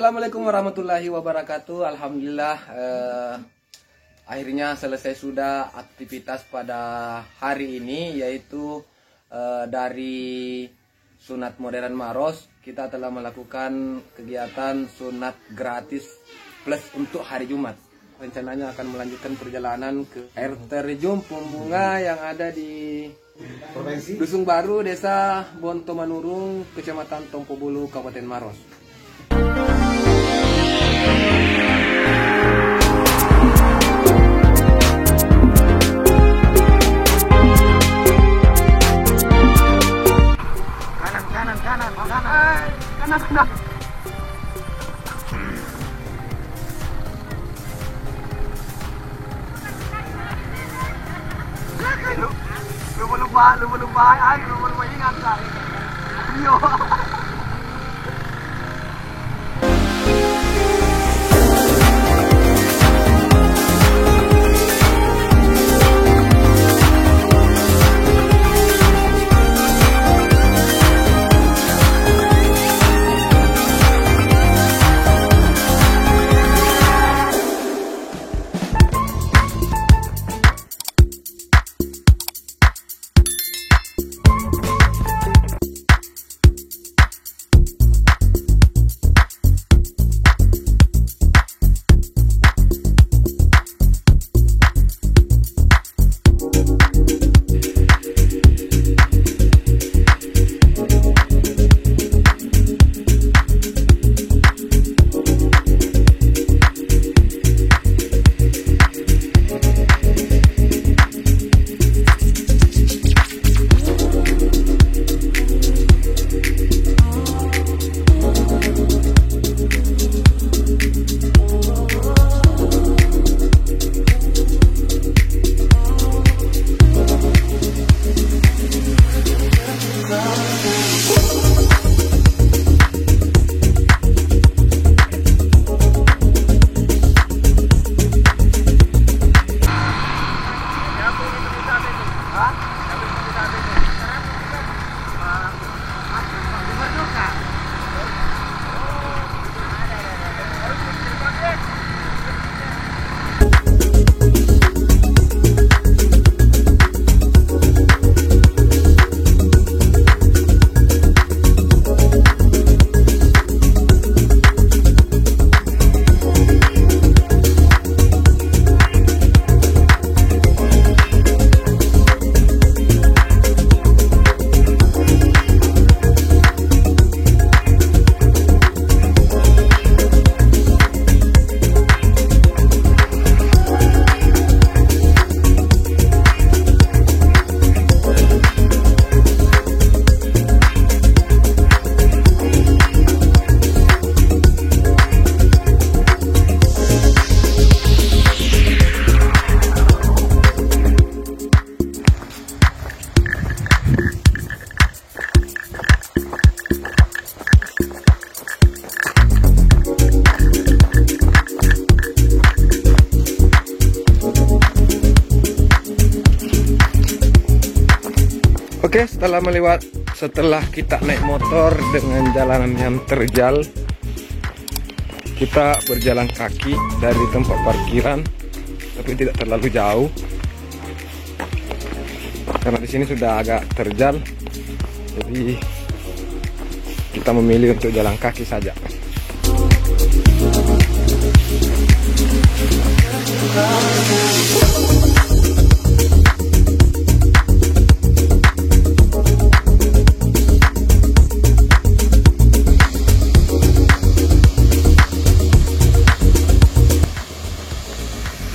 Assalamualaikum warahmatullahi wabarakatuh. Alhamdulillah akhirnya selesai sudah aktivitas pada hari ini, yaitu dari sunat modern Maros kita telah melakukan kegiatan sunat gratis plus untuk hari Jumat. Rencananya akan melanjutkan perjalanan ke air terjun Pumbunga yang ada di Dusun Baru, Desa Bonto Manurung, Kecamatan Tompobulu, Kabupaten Maros. Kanan. Lupa, ay, lupa ingat kali. Yo. Oke, setelah kita naik motor dengan jalanan yang terjal, kita berjalan kaki dari tempat parkiran, tapi tidak terlalu jauh karena di sini sudah agak terjal, jadi kita memilih untuk jalan kaki saja.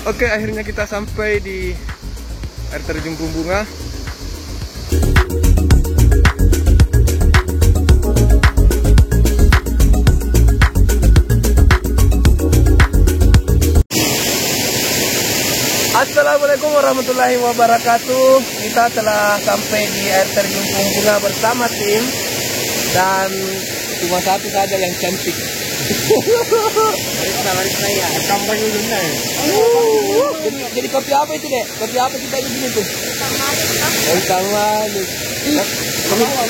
Oke, akhirnya kita sampai di air terjun Pumbunga. Assalamualaikum warahmatullahi wabarakatuh. Kita telah sampai di air terjun Pumbunga bersama tim, dan cuma satu saja yang cantik. Barista ya, kampanye Yunda ya. Jadi kopi apa itu, Dek? Kopi apa kita di sini tuh? Sama.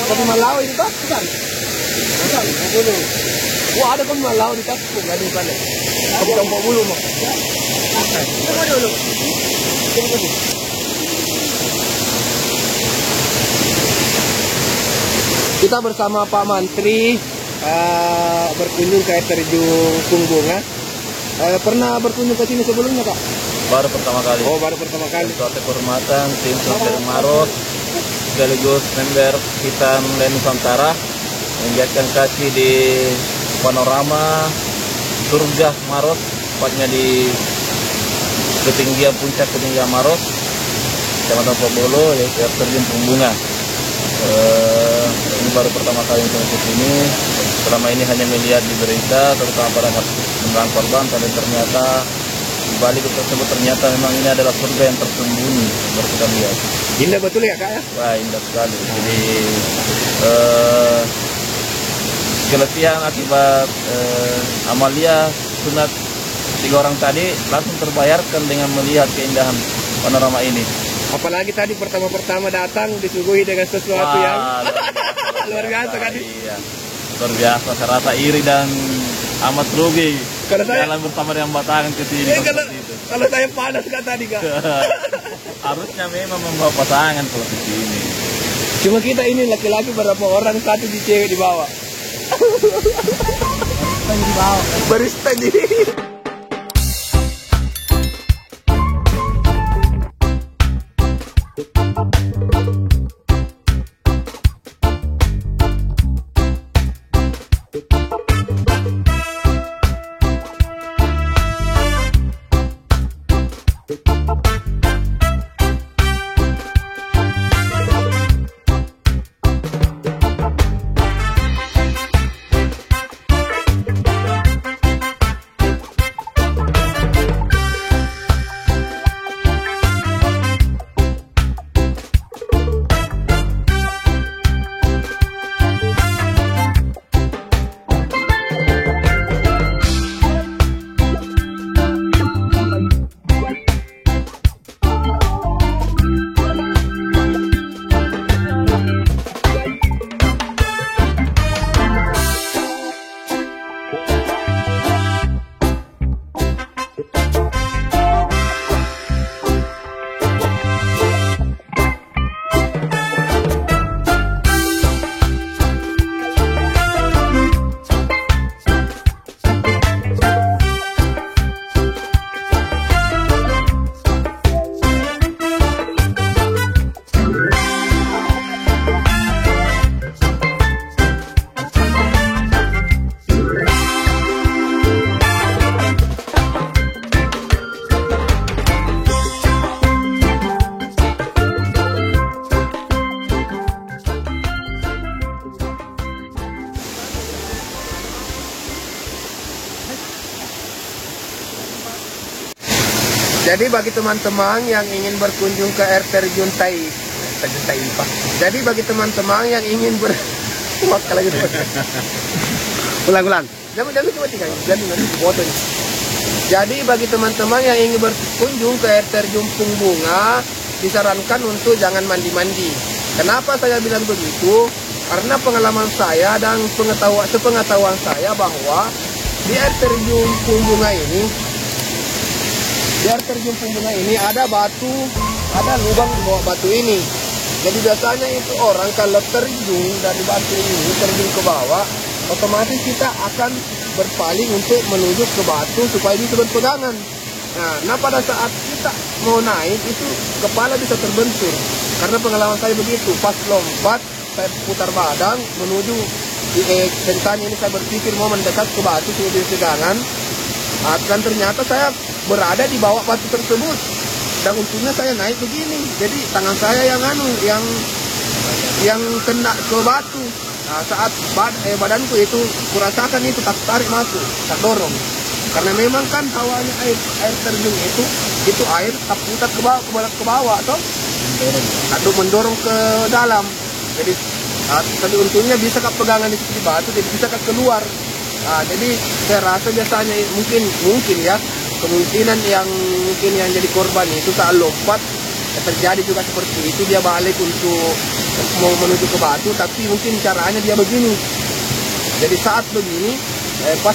Kopi Malawi itu, bukan? Wah, ada kan malau di kampung, nggak di sana. Kamu campur bulu mah. Tunggu dulu. Tunggu dulu. Kita bersama Pak Mantri berkunjung ke air terjun Pungbunga. Pernah berkunjung ke sini sebelumnya, Kak? Baru pertama kali. Oh, baru pertama kali. Suatu kehormatan tim Sumber Maros sekaligus member Hitam dan Nusantara mengiatkan kaki di panorama surga Maros, tepatnya di puncak ketinggian Maros, Kecamatan Pobolo, yaitu air terjun Pungbunga. Ini baru pertama kali untuk ke sini. Selama ini hanya melihat di berita, terutama pada tentang korban, tapi ternyata di balik tersebut ternyata memang ini adalah surga yang tersembunyi, baru kita lihat. Indah betul ya, Kak ya? Wah, indah sekali. Jadi keletihan akibat amalia sunat 3 orang tadi langsung terbayarkan dengan melihat keindahan panorama ini. Apalagi tadi pertama-pertama datang disuguhi dengan sesuatu yang luar biasa kan? Iya, luar biasa. Saya rasa iri dan amat rugi Kalau saya- jalan bersama dengan Batangan ke sini. Ya, kalau saya panas Kak tadi, Kak. Harusnya memang membawa pasangan kalau ke sini. Cuma kita ini laki-laki berapa orang, satu di cewek di bawah. Barista di. Jadi bagi teman-teman yang ingin berkunjung ke air terjun Taipah. Jadi bagi teman-teman yang ingin ulang. Jangan cuma tinggal. Jadi nanti foto ini. Jadi bagi teman-teman yang ingin berkunjung ke air terjun Pungbunga, disarankan untuk jangan mandi-mandi. Kenapa saya bilang begitu? Karena pengalaman saya dan sepengetahuan saya bahwa di air terjun Pungbunga ini ada batu, ada lubang di bawah batu ini. Jadi biasanya itu orang kalau terjun dari batu ini terjun ke bawah, otomatis kita akan berpaling untuk menuju ke batu supaya bisa berpegangan. Nah pada saat kita mau naik itu kepala bisa terbentur. Karena pengalaman saya begitu, pas lompat saya putar badan menuju dan ini saya berpikir mau mendekat ke batu supaya pegangan. Dan ternyata saya berada di bawah batu tersebut dan untungnya saya naik begini, jadi tangan saya yang kena ke batu. Nah, saat badanku itu kurasakan itu tak tarik masuk, tak dorong, karena memang kan hawanya air terjun itu air tak putar ke bawah atau mendorong ke dalam. Jadi tapi untungnya bisa pegangan di batu, jadi bisa keluar. Nah, jadi saya rasa biasanya mungkin ya kemungkinan yang jadi korban itu saat lompat terjadi juga seperti itu, dia balik untuk mau menuju ke batu, tapi mungkin caranya dia begini. Jadi saat begini, pas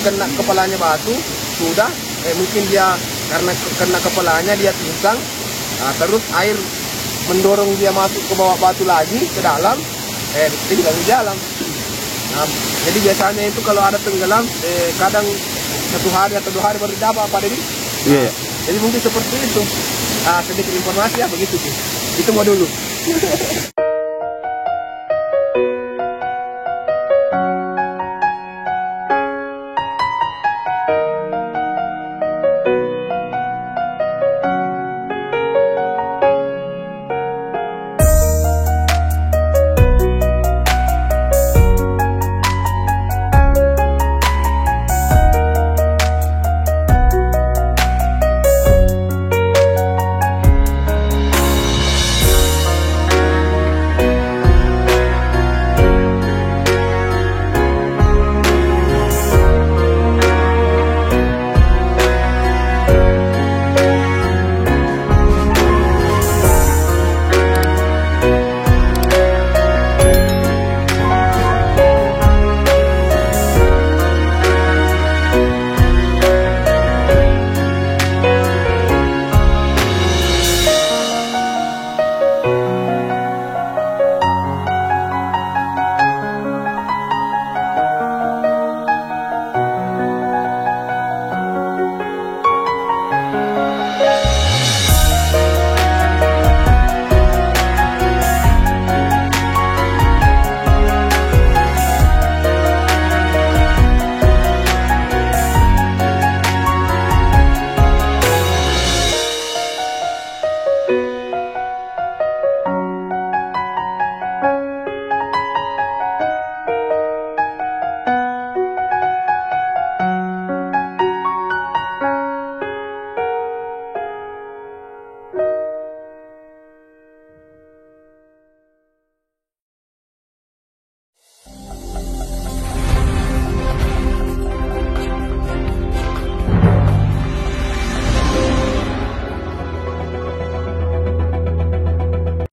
kena kepalanya batu, sudah mungkin dia karena kena kepalanya dia pingsan, terus air mendorong dia masuk ke bawah batu lagi ke dalam, tenggelam di dalam. Nah, jadi biasanya itu kalau ada tenggelam, kadang 1 hari atau 2 hari baru dapat apa Dedi? Iya. Jadi mungkin seperti itu. Sedikit informasi ya begitu sih. Itu mau dulu.